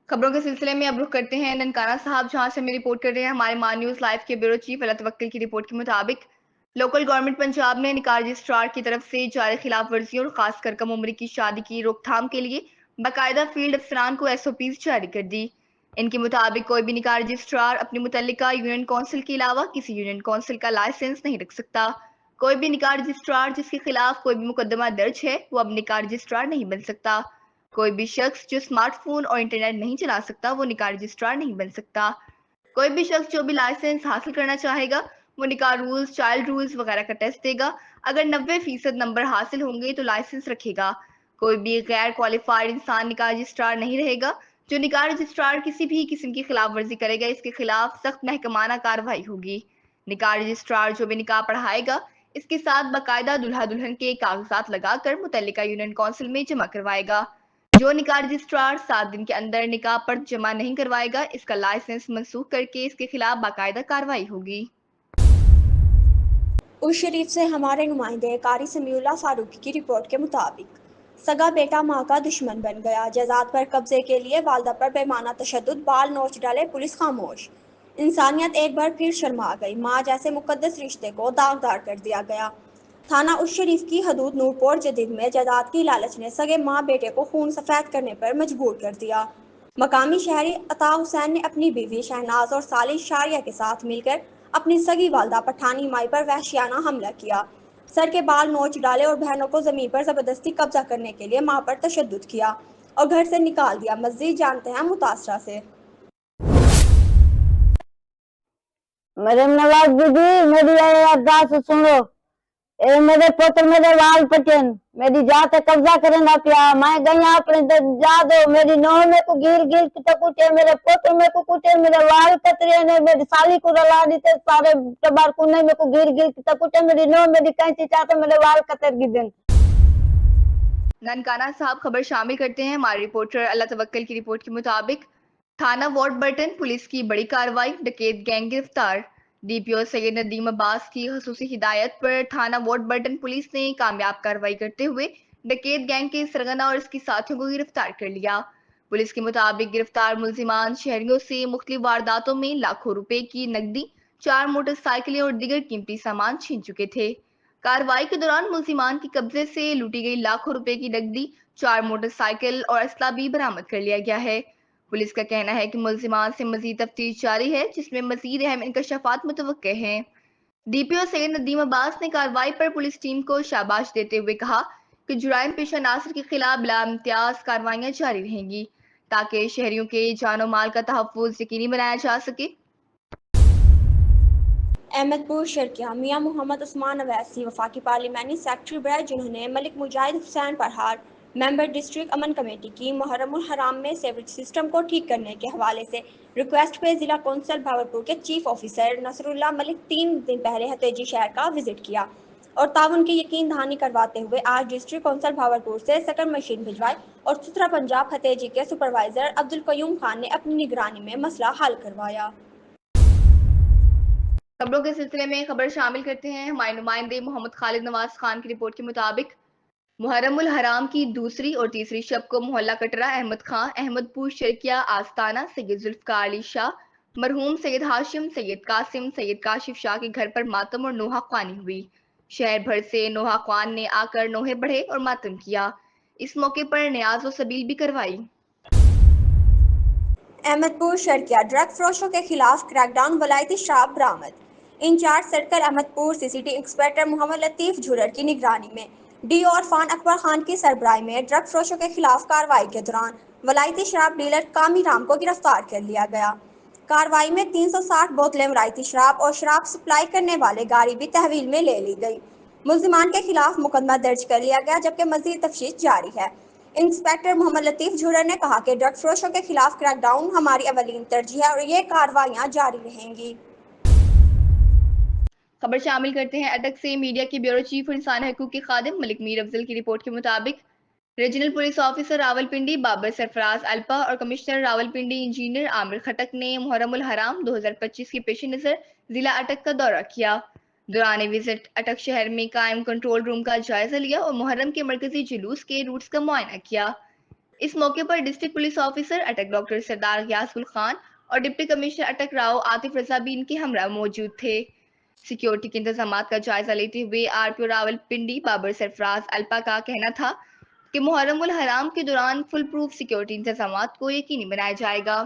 खबरों के सिलसिले में अब रुख करते हैं ननकाना साहब, जहां से हमें रिपोर्ट कर रहे हैं हमारे मां न्यूज लाइव के ब्यूरो चीफ अल्लाह तवक्कल की रिपोर्ट के मुताबिक लोकल गवर्नमेंट पंजाब ने निकाह रजिस्ट्रार की तरफ से जारी खिलाफ वर्जियों और खासकर कम उम्र की शादी की रोकथाम के लिए बाकायदा फील्ड अफसरान को SOPs जारी कर दी। इनके मुताबिक कोई भी निकाह रजिस्ट्रार अपनी मुतल्लिका यूनियन काउंसिल के अलावा किसी यूनियन काउंसिल का लाइसेंस नहीं रख सकता। कोई भी निकाह रजिस्ट्रार जिसके खिलाफ कोई भी मुकदमा दर्ज है वो अब निकाह रजिस्ट्रार नहीं बन सकता। कोई भी शख्स जो स्मार्टफोन और इंटरनेट नहीं चला सकता वो निकाह रजिस्ट्रार नहीं बन सकता। कोई भी शख्स जो भी लाइसेंस हासिल करना चाहेगा वो निकाह रूल्स, चाइल्ड रूल्स वगैरह का टेस्ट देगा। अगर 90% नंबर हासिल होंगे तो लाइसेंस रखेगा। कोई भी गैर क्वालिफाइड इंसान निकाह रजिस्ट्रार नहीं रहेगा। जो निकाह रजिस्ट्रार किसी भी किस्म की खिलाफ वर्जी करेगा इसके खिलाफ सख्त महकमाना कार्रवाई होगी। निकाह रजिस्ट्रार जो भी निकाह पढ़ाएगा इसके साथ बाकायदा दुल्हा दुल्हन के कागजात लगाकर मुतल्लिका यूनियन काउंसिल में जमा करवाएगा। जो निकाह रजिस्ट्रार 7 दिन के अंदर निकाह पर जमा नहीं करवाएगा इसका लाइसेंस मनसूख करके इसके खिलाफ बाकायदा कार्रवाई होगी। उस शरीफ से हमारे नुमाइंदे कारी समीउल्लाह फारूकी की रिपोर्ट के मुताबिक सगा बेटा माँ का दुश्मन बन गया, जायदाद पर कब्जे के लिए वालदा पर बेमाना तशद्दुद, बाल नोच डाले, पुलिस खामोश। इंसानियत एक बार फिर शर्मा गई, माँ जैसे मुकद्दस रिश्ते को दागदार कर दिया गया। थाना उस शरीफ की हदूद नूरपुर जदीद में जायदाद की लालच ने सगे माँ बेटे को खून सफेद करने पर मजबूर कर दिया। मकामी शहरी अता हुसैन ने अपनी बीवी शहनाज और साली शारिया के साथ मिलकर अपनी सगी वालदा पठानी माई पर वहशियाना हमला किया, सर के बाल नोच डाले और बहनों को जमीन पर जबरदस्ती कब्जा करने के लिए मां पर तशद्दुद किया और घर से निकाल दिया। मजीद जानते हैं मुतासरा से। मरियम नवाज दीदी, मेरी अरदास सुनो। ए मेरे पुत्र मेरे वाल पटन, मेरी जात कब्जा करना पिया। मैं गई अपने जा दो, मेरी नोह में को गिर गिर तो कुटे, मेरे पुत्र में को कुटे, मेरे वाल कतरे ने, मेरी साली को रला दी ते सारे टबार कुने में को गिर गिर तो कुटे, मेरी नोह मेरी कैंची चाहते मेरे वाल कतर गिदन। ननकाना साहब खबर शामिल करते हैं हमारे रिपोर्टर अल्लाह तवक्कल की रिपोर्ट के मुताबिक थाना वार्ड बर्टन पुलिस की बड़ी कार्रवाई, डकैत गैंग गिरफ्तार। DPO सैयद नदीम अब्बास की खसूसी हिदायत पर थाना वार्ड बर्टन पुलिस ने कामयाब कार्रवाई करते हुए डकैत गैंग के सरगना और इसके साथियों को गिरफ्तार कर लिया। पुलिस के मुताबिक गिरफ्तार मुलजिमान शहरियों से मुख्तलिफ वारदातों में लाखों रुपए की नकदी, 4 मोटरसाइकिलें और दीगर कीमती सामान छीन चुके थे। कार्रवाई के दौरान मुलजिमान के कब्जे से लूटी गई लाखों रुपए की नकदी, 4 मोटरसाइकिल और असला भी बरामद कर लिया गया है। पुलिस का कहना है कि मुलजिमान से मजीद तफ्तीश जारी है जिसमें मजीद अहम इंकशाफात मुतवक्के हैं। DPO सैयद नदीम अब्बास ने कार्रवाई पर पुलिस टीम को शाबाश देते हुए कहा कि जुराइम पेशा नासिर के खिलाफ बिला इम्तियाज कार्रवाइयां जारी रहेंगी ताकि शहरियों के जानो माल का तहफ्फुज यकीनी बनाया जा सके। अहमदपुर शर्किया मियां मोहम्मद उस्मान अवैसी वफाकी पार्लिमानी सेक्रेटरी रहे, जिन्होंने मलिक मुजाहिद हुसैन परहार मेंबर डिस्ट्रिक्ट अमन कमेटी की मुहर्रमुल हराम में सेवरेज सिस्टम को ठीक करने के हवाले से रिक्वेस्ट पे जिला कौंसल भावलपुर के चीफ ऑफिसर नसरुल्लाह मलिक 3 दिन पहले हतेजी शहर का विजिट किया और ताउन की यकीन दहानी करवाते हुए आज डिस्ट्रिक्ट कौंसल भावलपुर से सेकंड मशीन भिजवाई और सुथरा पंजाब हतेजी के सुपरवाइजर अब्दुल कयूम खान ने अपनी निगरानी में मसला हल करवाया। खबरों के सिलसिले में खबर शामिल करते हैं हमारे नुमाइंदे मोहम्मद खालिद नवाज खान की रिपोर्ट के मुताबिक मुहर्रमुल हराम की दूसरी और तीसरी शब को मोहल्ला कटरा अहमद खां, अहमदपुर शर्किया आस्ताना सैयद जुल्फकार अली शाह, मरहूम सैयद हाशिम, सैयद कासिम, सैयद काशिफ शाह के घर पर मातम और नोहा ख्वानी हुई। शहर भर से नोहा ख्वान ने आकर नोहे बढ़े और मातम किया। इस मौके पर न्याज व सबील भी करवाई। अहमदपुर शर्किया ड्रग फरोशों के खिलाफ क्रैकडाउन, वलायती शराब बरामद। In charge circle Ahmedpur CCT inspector Mohammad Latif Jhurar की निगरानी में डी और फान अकबर खान की सरबराही में ड्रग फरोशों के खिलाफ कार्रवाई के दौरान वलायती शराब डीलर कामी राम को गिरफ्तार कर लिया गया। कार्रवाई में 360 बोतलें वलायती शराब और शराब सप्लाई करने वाले गाड़ी भी तहवील में ले ली गई। मुल्जिमान के खिलाफ मुकदमा दर्ज कर लिया गया जबकि मजीद तफ्तीश जारी है। इंस्पेक्टर मोहम्मद लतीफ झुरर ने कहा कि ड्रग फरोशों के खिलाफ क्रैकडाउन हमारी अवलीन तरजीह है और ये कार्रवाइयां जारी रहेंगी। खबर शामिल करते हैं अटक से। मीडिया के ब्यूरो चीफ और इंसान हकूक के खादिम मलिक मीर अफजल की रिपोर्ट के मुताबिक regional police officer Rawalpindi Babar Sarfaraz Alpa और कमिश्नर रावलपिंडी इंजीनियर आमिर खटक ने मुहर्रमुल हराम 2025 के पेश नज़र जिला अटक का दौरा किया। दौरान विजिट अटक शहर में कायम कंट्रोल रूम का जायजा लिया और मुहर्रम के मरकजी जुलूस के रूट्स का मुआयना किया। اس موقع پر ڈسٹرکٹ پولیس آفیسر اٹک ڈاکٹر سردار غیاث گل خان اور ڈپٹی کمشنر اٹک راؤ عاطف رضا بھی ان کے ہمراہ موجود تھے۔ سیکیورٹی کے انتظامات کا جائزہ لیتے ہوئے RPO راول پنڈی بابر سرفراز الپا کا کہنا تھا کہ محرم الحرام کے دوران فل پروف سیکیورٹی انتظامات کو یقینی بنایا جائے گا۔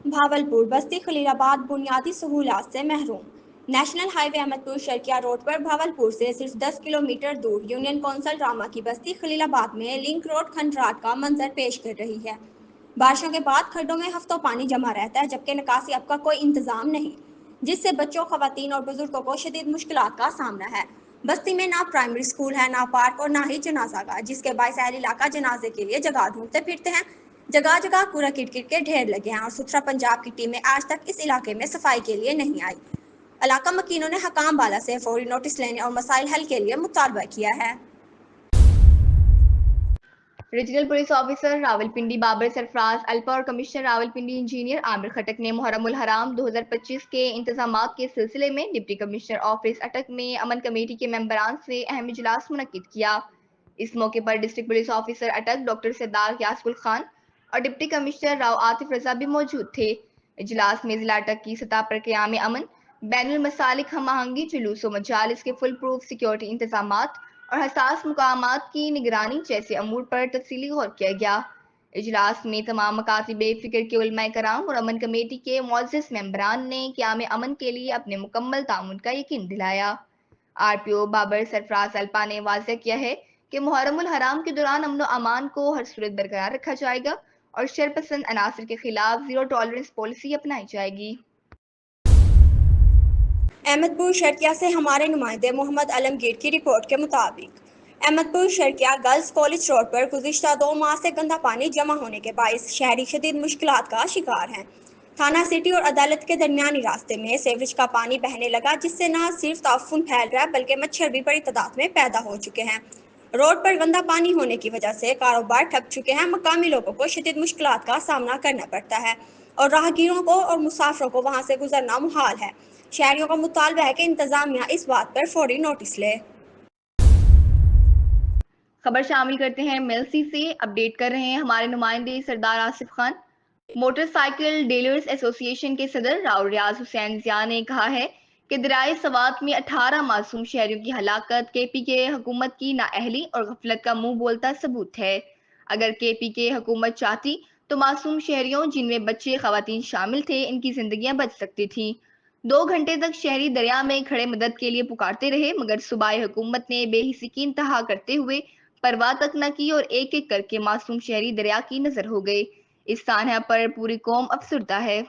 بھاولپور بستی خلیل آباد بنیادی سہولات سے محروم۔ نیشنل ہائی وے احمد پور شرقیہ روڈ پر بھاولپور سے صرف 10 کلومیٹر دور یونین کونسل راما کی بستی خلیل آباد میں لنک روڈ کھنڈرات کا منظر پیش کر رہی ہے۔ بارشوں کے بعد کھڈوں میں ہفتوں پانی جمع رہتا ہے، جبکہ نکاسی اب کا کوئی انتظام نہیں، جس سے بچوں، خواتین اور بزرگوں کو شدید مشکلات کا سامنا ہے۔ بستی میں نہ پرائمری اسکول ہے، نہ پارک اور نہ ہی جنازہ گاہ، جس کے باعث اہل علاقہ جنازے کے لیے جگہ ڈھونڈتے پھرتے ہیں۔ جگہ جگہ کوڑا کرکٹ کے ڈھیر لگے ہیں اور ستھرا پنجاب کی ٹیمیں آج تک اس علاقے میں صفائی کے لیے نہیں آئی۔ علاقہ مکینوں نے حکام بالا سے فوری نوٹس لینے اور مسائل حل کے لیے مطالبہ کیا ہے۔ Regional police officer Rawalpindi Babar Sarfraz Alpa اور کمشنر راولپنڈی انجینئر عامر خٹک نے محرم الحرام 2025 کے انتظامات کے سلسلے میں ڈپٹی کمشنر آفس اٹک میں امن کمیٹی کے ممبران سے اہم اجلاس منعقد کیا۔ اس موقع پر ڈسٹرکٹ پولیس آفیسر اٹک ڈاکٹر سردار غیاث گل خان اور ڈپٹی کمشنر راؤ عاطف رضا بھی موجود تھے۔ اجلاس میں ضلع اٹک کی سطح پر قیام امن، بین المسالک ہم آہنگی، جلوس و مجالس کے فل پروف سیکیورٹی انتظامات اور حساس مقامات کی نگرانی جیسے امور پر تفصیلی غور کیا گیا۔ اجلاس میں تمام مکاتب فکر کے علماء کرام اور امن کمیٹی کے معزز ممبران نے قیام امن کے لیے اپنے مکمل تعاون کا یقین دلایا۔ RPO بابر سرفراز الپا نے واضح کیا ہے کہ محرم الحرام کے دوران امن و امان کو ہر صورت برقرار رکھا جائے گا اور شرپسند عناصر کے خلاف زیرو ٹالرنس پالیسی اپنائی جائے گی۔ احمد پور شرقیہ سے ہمارے نمائندے محمد عالمگیر کی رپورٹ کے مطابق احمد پور شرقیہ گرلز کالج روڈ پر گزشتہ 2 ماہ سے گندا پانی جمع ہونے کے باعث شہری شدید مشکلات کا شکار ہیں۔ تھانہ سٹی اور عدالت کے درمیانی راستے میں سیوریج کا پانی بہنے لگا، جس سے نہ صرف تعفن پھیل رہا ہے بلکہ مچھر بھی بڑی تعداد میں پیدا ہو چکے ہیں۔ روڈ پر گندا پانی ہونے کی وجہ سے کاروبار ٹھپ چکے ہیں، مقامی لوگوں کو شدید مشکلات کا سامنا کرنا پڑتا ہے اور راہگیروں کو اور مسافروں کو وہاں سے گزرنا محال ہے۔ شہریوں کا مطالبہ ہے کہ انتظامیہ اس بات پر فوری نوٹس لے۔ خبر شامل کرتے ہیں میلسی سے، اپڈیٹ کر رہے ہیں ہمارے نمائندے سردار Asif Khan. Motor cycle dealers ایسوسی ایشن کے صدر راؤ ریاض حسین ضیاء نے کہا ہے کہ دریائے سوات میں 18 معصوم شہریوں کی ہلاکت KPK حکومت کی نااہلی اور غفلت کا منہ بولتا ثبوت ہے۔ اگر KPK حکومت چاہتی تو معصوم شہریوں، جن میں بچے، خواتین شامل تھے، ان کی زندگیاں بچ سکتی تھیں۔ 2 گھنٹے تک شہری دریا میں کھڑے مدد کے لیے پکارتے رہے، مگر صوبائی حکومت نے بے حسی کی انتہا کرتے ہوئے پرواہ تک نہ کی اور ایک ایک کر کے معصوم شہری دریا کی نظر ہو گئے۔ اس سانحہ پر پوری قوم افسردہ ہے۔